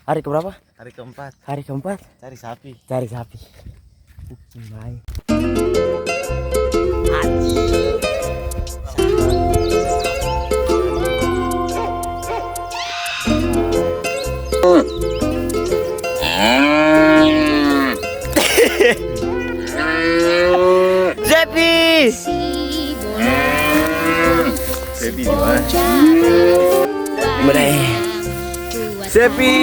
Hari keberapa? Hari keempat. Hari keempat. Cari sapi. Cari sapi. Baik. Zepi. Zepi di mana? Bener. Zepi.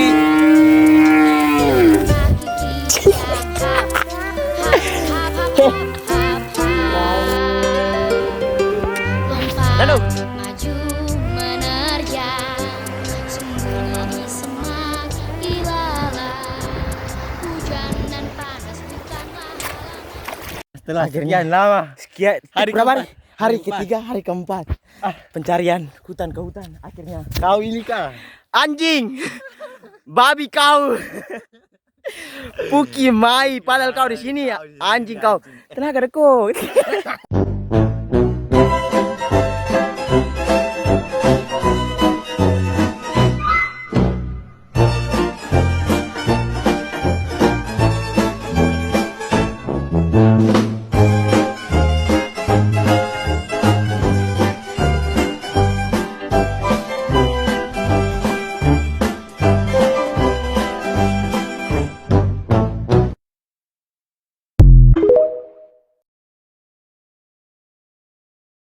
Lalu. Maju menerjang sembunyi semak ilalang hujan dan panas bukanlah Setelah sekian lama. Hari Berapa berapa? Hari ketiga, hari keempat. Pencarian hutan ke hutan. Akhirnya Kau ini kah? anjing, babi kau, Puki Mai. Padahal kau di sini ya, anjing kau. Tenaga deko.